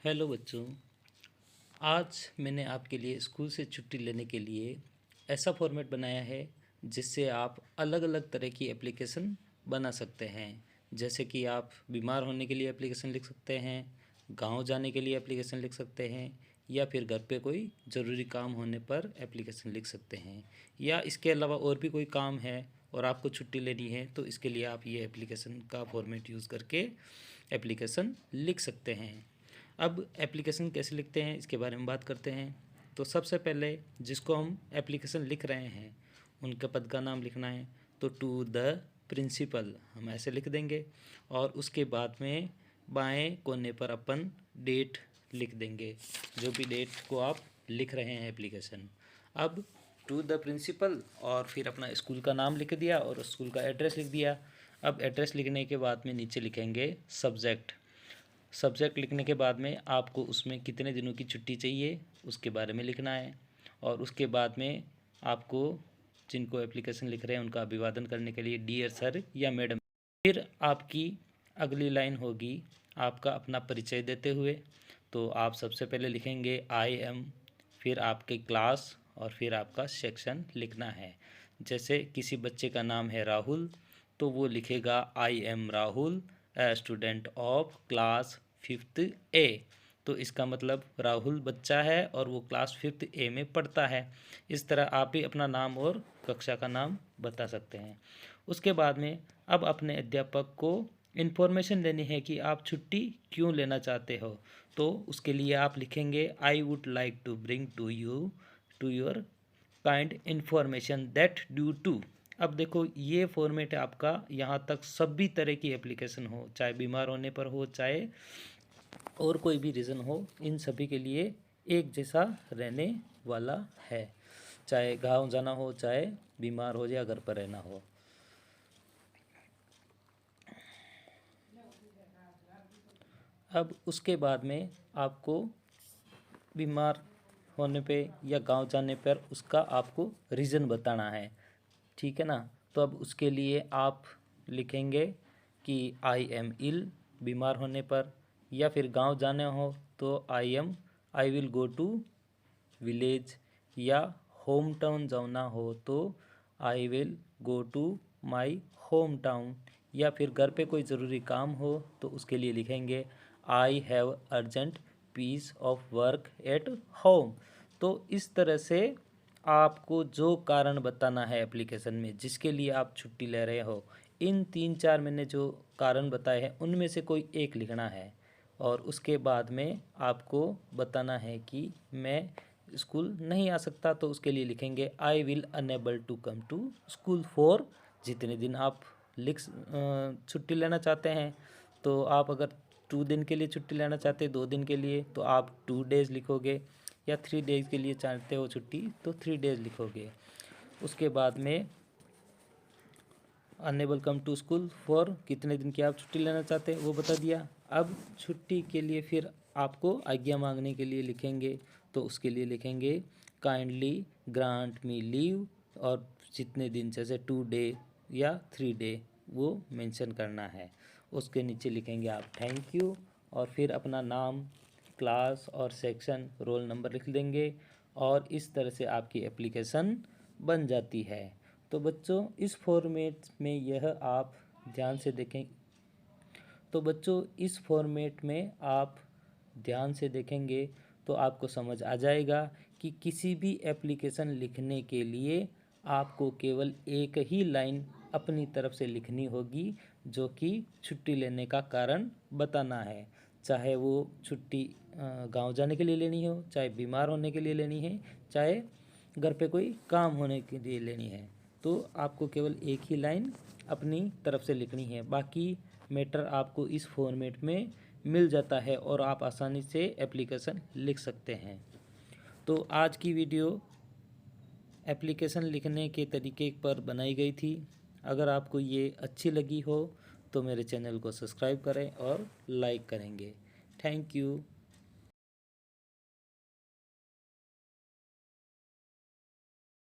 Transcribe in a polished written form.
Hello बच्चों। आज मैंने आपके लिए स्कूल से छुट्टी लेने के लिए ऐसा फॉर्मेट बनाया है जिससे आप अलग अलग तरह की एप्लीकेशन बना सकते हैं। जैसे कि आप बीमार होने के लिए एप्लीकेशन लिख सकते हैं, गांव जाने के लिए एप्लीकेशन लिख सकते हैं, या फिर घर पे कोई ज़रूरी काम होने पर एप्लीकेशन लिख सकते हैं, या इसके अलावा और भी कोई काम है और आपको छुट्टी लेनी है तो इसके लिए आप ये एप्लीकेशन का फॉर्मेट यूज़ करके एप्लीकेशन लिख सकते हैं। अब एप्लीकेशन कैसे लिखते हैं इसके बारे में बात करते हैं। तो सबसे पहले जिसको हम एप्लीकेशन लिख रहे हैं उनके पद का नाम लिखना है, तो टू द प्रिंसिपल हम ऐसे लिख देंगे और उसके बाद में बाएं कोने पर अपन डेट लिख देंगे, जो भी डेट को आप लिख रहे हैं एप्लीकेशन। अब टू द प्रिंसिपल और फिर अपना स्कूल का नाम लिख दिया और स्कूल का एड्रेस लिख दिया। अब एड्रेस लिखने के बाद में नीचे लिखेंगे सब्जेक्ट। सब्जेक्ट लिखने के बाद में आपको उसमें कितने दिनों की छुट्टी चाहिए उसके बारे में लिखना है, और उसके बाद में आपको जिनको एप्लीकेशन लिख रहे हैं उनका अभिवादन करने के लिए डियर सर या मैडम। फिर आपकी अगली लाइन होगी आपका अपना परिचय देते हुए। तो आप सबसे पहले लिखेंगे आई एम, फिर आपके क्लास और फिर आपका सेक्शन लिखना है। जैसे किसी बच्चे का नाम है राहुल तो वो लिखेगा I am Rahul a student of class 5th ए। तो इसका मतलब राहुल बच्चा है और वो क्लास 5th ए में पढ़ता है। इस तरह आप भी अपना नाम और कक्षा का नाम बता सकते हैं। उसके बाद में अब अपने अध्यापक को इन्फॉर्मेशन देनी है कि आप छुट्टी क्यों लेना चाहते हो। तो उसके लिए आप लिखेंगे I would like to bring to your kind information that due to. अब देखो ये फॉर्मेट है आपका, यहाँ तक सभी तरह की एप्लीकेशन हो, चाहे बीमार होने पर हो, चाहे और कोई भी रीज़न हो, इन सभी के लिए एक जैसा रहने वाला है। चाहे गांव जाना हो, चाहे बीमार हो या घर पर रहना हो। अब उसके बाद में आपको बीमार होने पे या गांव जाने पर उसका आपको रीज़न बताना है, ठीक है ना। तो अब उसके लिए आप लिखेंगे कि आई एम इल बीमार होने पर, या फिर गांव जाने हो तो I will go to village, या होम टाउन जाना हो तो I will go to my home town, या फिर घर पे कोई ज़रूरी काम हो तो उसके लिए लिखेंगे I have urgent piece of work at home. तो इस तरह से आपको जो कारण बताना है एप्लीकेशन में जिसके लिए आप छुट्टी ले रहे हो, इन 3-4 मैंने जो कारण बताए हैं उनमें से कोई एक लिखना है, और उसके बाद में आपको बताना है कि मैं स्कूल नहीं आ सकता तो उसके लिए लिखेंगे I will unable to come to school for जितने दिन आप छुट्टी लेना चाहते हैं। तो आप अगर 2 दिन के लिए छुट्टी लेना चाहते हैं, 2 दिन के लिए, तो आप 2 डेज़ लिखोगे, या 3 डेज़ के लिए चाहते हो छुट्टी तो 3 डेज़ लिखोगे। उसके बाद में unable come to school for कितने दिन की आप छुट्टी लेना चाहते हैं वो बता दिया। अब छुट्टी के लिए फिर आपको आज्ञा मांगने के लिए लिखेंगे, तो उसके लिए लिखेंगे काइंडली ग्रांट मी लीव, और जितने दिन जैसे 2 डे या 3 डे वो मेंशन करना है। उसके नीचे लिखेंगे आप थैंक यू, और फिर अपना नाम, क्लास और सेक्शन, रोल नंबर लिख देंगे, और इस तरह से आपकी एप्लीकेशन बन जाती है। तो बच्चों इस फॉर्मेट में यह आप ध्यान से देखें, तो बच्चों इस फॉर्मेट में आप ध्यान से देखेंगे तो आपको समझ आ जाएगा कि किसी भी एप्लीकेशन लिखने के लिए आपको केवल एक ही लाइन अपनी तरफ से लिखनी होगी, जो कि छुट्टी लेने का कारण बताना है। चाहे वो छुट्टी गांव जाने के लिए लेनी हो, चाहे बीमार होने के लिए लेनी है, चाहे घर पे कोई काम होने के लिए लेनी है, तो आपको केवल एक ही लाइन अपनी तरफ से लिखनी है। बाकी मैटर आपको इस फॉर्मेट में मिल जाता है और आप आसानी से एप्लीकेशन लिख सकते हैं। तो आज की वीडियो एप्लीकेशन लिखने के तरीके पर बनाई गई थी। अगर आपको ये अच्छी लगी हो तो मेरे चैनल को सब्सक्राइब करें और लाइक करेंगे। Thank you.